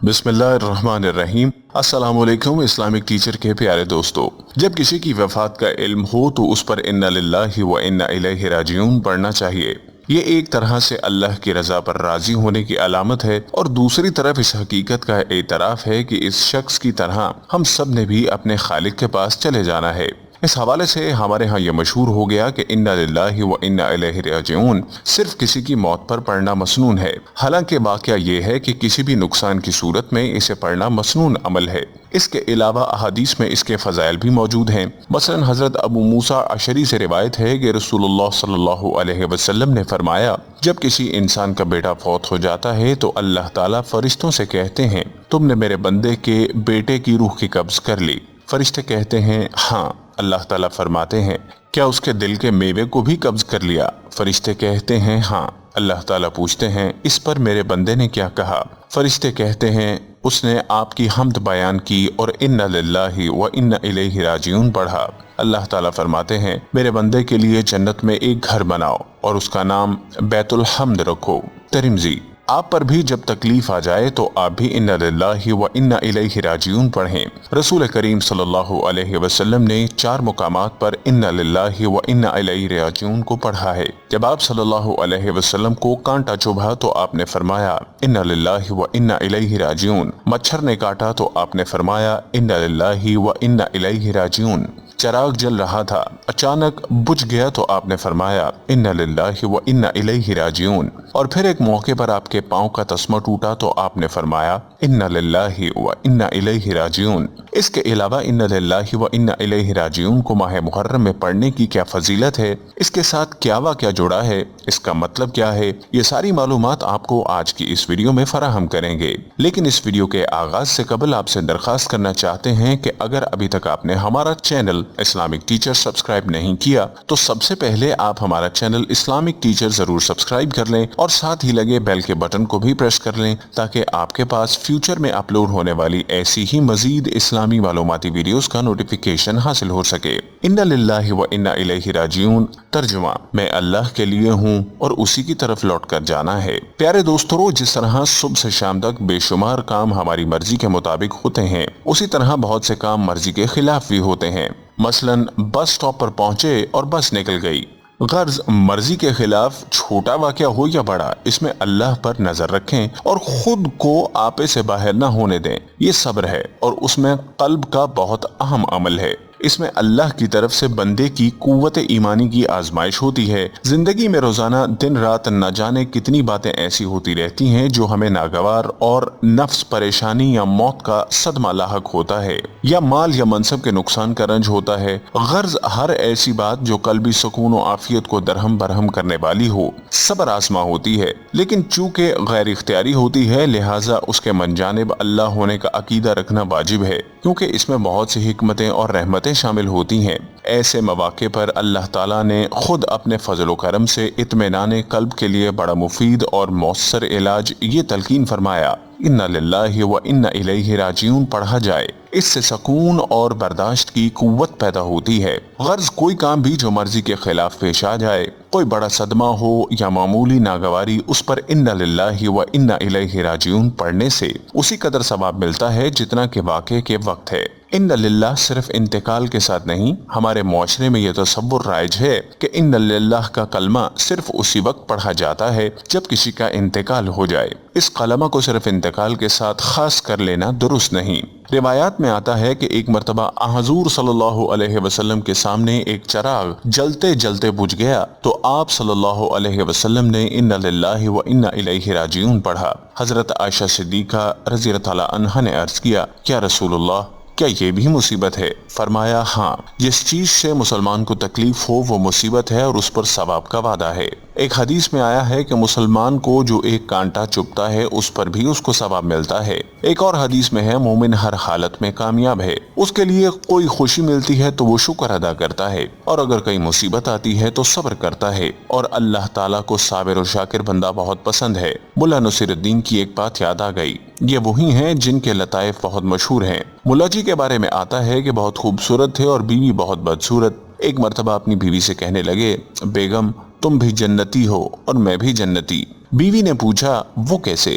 بسم اللہ الرحمن الرحیم۔ السلام علیکم اسلامک ٹیچر کے پیارے دوستو، جب کسی کی وفات کا علم ہو تو اس پر انا للہ و انا الیہ راجعون پڑھنا چاہیے۔ یہ ایک طرح سے اللہ کی رضا پر راضی ہونے کی علامت ہے، اور دوسری طرف اس حقیقت کا اعتراف ہے کہ اس شخص کی طرح ہم سب نے بھی اپنے خالق کے پاس چلے جانا ہے۔ اس حوالے سے ہمارے ہاں یہ مشہور ہو گیا کہ انا للہ و انا الیہ راجعون صرف کسی کی موت پر پڑھنا مسنون ہے، حالانکہ واقعہ یہ ہے کہ کسی بھی نقصان کی صورت میں اسے پڑھنا مسنون عمل ہے۔ اس کے علاوہ احادیث میں اس کے فضائل بھی موجود ہیں۔ مثلا حضرت ابو موسیٰ اشعری سے روایت ہے کہ رسول اللہ صلی اللہ علیہ وسلم نے فرمایا، جب کسی انسان کا بیٹا فوت ہو جاتا ہے تو اللہ تعالیٰ فرشتوں سے کہتے ہیں، تم نے میرے بندے کے بیٹے کی روح کی قبض کر لی۔ فرشتے کہتے ہیں ہاں۔ اللہ تعالیٰ فرماتے ہیں، کیا اس کے دل کے میوے کو بھی قبض کر لیا؟ فرشتے کہتے ہیں ہاں۔ اللہ تعالیٰ پوچھتے ہیں، اس پر میرے بندے نے کیا کہا؟ فرشتے کہتے ہیں، اس نے آپ کی حمد بیان کی اور انا للہ و انا الیہ راجعون پڑھا۔ اللہ تعالیٰ فرماتے ہیں، میرے بندے کے لیے جنت میں ایک گھر بناؤ اور اس کا نام بیت الحمد رکھو۔ ترمذی۔ آپ پر بھی جب تکلیف آ جائے تو آپ بھی انا للہ و انا الیہ راجعون پڑھیں۔ رسول کریم صلی اللہ علیہ وسلم نے 4 مقامات پر انا للہ و انا الیہ راجعون کو پڑھا ہے۔ جب آپ صلی اللہ علیہ وسلم کو کانٹا چبھا تو آپ نے فرمایا انا للہ و انا الیہ راجعون۔ مچھر نے کاٹا تو آپ نے فرمایا انا للہ و انا الیہ راجعون۔ چراغ جل رہا تھا، اچانک بجھ گیا تو آپ نے فرمایا انا للہ و انا الیہ راجعون۔ اور پھر ایک موقع پر آپ کے پاؤں کا تسمہ ٹوٹا تو آپ نے فرمایا انا للہ و انا الیہ راجعون۔ اس کے علاوہ انا للہ و انا الیہ راجعون کو ماہ محرم میں پڑھنے کی کیا فضیلت ہے، اس کے ساتھ کیا واقعہ جڑا ہے، اس کا مطلب کیا ہے، یہ ساری معلومات آپ کو آج کی اس ویڈیو میں فراہم کریں گے۔ لیکن اس ویڈیو کے آغاز سے قبل آپ سے درخواست کرنا چاہتے ہیں کہ اگر ابھی تک آپ نے ہمارا چینل اسلامک ٹیچر سبسکرائب نہیں کیا تو سب سے پہلے آپ ہمارا چینل اسلامک ٹیچر ضرور سبسکرائب کر لیں اور ساتھ ہی لگے بیل کے بٹن کو بھی پریس کر لیں تاکہ آپ کے پاس فیوچر میں اپلوڈ ہونے والی ایسی ہی مزید اسلامی معلوماتی ویڈیوز کا نوٹیفیکیشن حاصل ہو سکے۔ انا للہ و انا الیہ راجعون ترجمہ، میں اللہ کے لیے ہوں اور اسی کی طرف لوٹ کر جانا ہے۔ پیارے دوستو، جس طرح صبح سے شام تک بے شمار کام ہماری مرضی کے مطابق ہوتے ہیں، اسی طرح بہت سے کام مرضی کے خلاف بھی ہوتے ہیں۔ مثلا بس سٹاپ پر پہنچے اور بس نکل گئی۔ غرض مرضی کے خلاف چھوٹا واقعہ ہو یا بڑا، اس میں اللہ پر نظر رکھیں اور خود کو آپے سے باہر نہ ہونے دیں۔ یہ صبر ہے اور اس میں قلب کا بہت اہم عمل ہے۔ اس میں اللہ کی طرف سے بندے کی قوت ایمانی کی آزمائش ہوتی ہے۔ زندگی میں روزانہ دن رات نہ جانے کتنی باتیں ایسی ہوتی رہتی ہیں جو ہمیں ناگوار اور نفس پریشانی یا موت کا صدمہ لاحق ہوتا ہے، یا مال یا منصب کے نقصان کا رنج ہوتا ہے۔ غرض ہر ایسی بات جو قلبی سکون و عافیت کو درہم برہم کرنے والی ہو، صبر آزما ہوتی ہے، لیکن چونکہ غیر اختیاری ہوتی ہے لہٰذا اس کے من جانب اللہ ہونے کا عقیدہ رکھنا واجب ہے، کیونکہ اس میں بہت سی حکمتیں اور رحمتیں شامل ہوتی ہیں۔ ایسے مواقع پر اللہ تعالیٰ نے خود اپنے فضل و کرم سے اطمینان قلب کے لیے بڑا مفید اور مؤثر علاج یہ تلقین فرمایا، انا للہ و انا الیہ راجعون پڑھا جائے۔ اس سے سکون اور برداشت کی قوت پیدا ہوتی ہے۔ غرض کوئی کام بھی جو مرضی کے خلاف پیش آ جائے، کوئی بڑا صدمہ ہو یا معمولی ناگواری، اس پر انا للہ و انا الیہ راجعون پڑھنے سے اسی قدر ثواب ملتا ہے جتنا کہ واقعے کے وقت ہے۔ انا للہ صرف انتقال کے ساتھ نہیں، ہمارے معاشرے میں یہ تصور رائج ہے کہ انا للہ کا کلمہ صرف اسی وقت پڑھا جاتا ہے جب کسی کا انتقال ہو جائے۔ اس کلمہ کو صرف انتقال کے ساتھ خاص کر لینا درست نہیں۔ روایات میں آتا ہے کہ ایک مرتبہ حضور صلی اللہ علیہ وسلم کے سامنے ایک چراغ جلتے جلتے بجھ گیا تو آپ صلی اللہ علیہ وسلم نے انا للہ و انا الیہ راجعون پڑھا۔ حضرت عائشہ صدیقہ رضی اللہ عنہا عنہا نے عرض کیا، کیا رسول اللہ، کیا یہ بھی مصیبت ہے؟ فرمایا ہاں، جس چیز سے مسلمان کو تکلیف ہو وہ مصیبت ہے اور اس پر ثواب کا وعدہ ہے۔ ایک حدیث میں آیا ہے کہ مسلمان کو جو ایک کانٹا چبھتا ہے اس پر بھی اس کو ثواب ملتا ہے۔ ایک اور حدیث میں ہے، مومن ہر حالت میں کامیاب ہے، اس کے لیے کوئی خوشی ملتی ہے تو وہ شکر ادا کرتا ہے، اور اگر کوئی مصیبت آتی ہے تو صبر کرتا ہے، اور اللہ تعالیٰ کو صابر و شاکر بندہ بہت پسند ہے۔ ملا نصیر الدین کی ایک بات یاد آ گئی، یہ وہی ہیں جن کے لطائف بہت مشہور ہیں۔ ملا جی کے بارے میں آتا ہے کہ بہت خوبصورت تھے اور بیوی بہت بدصورت۔ ایک مرتبہ اپنی بیوی سے کہنے لگے، بیگم تم بھی جنتی ہو اور میں بھی جنتی۔ بیوی نے پوچھا وہ کیسے؟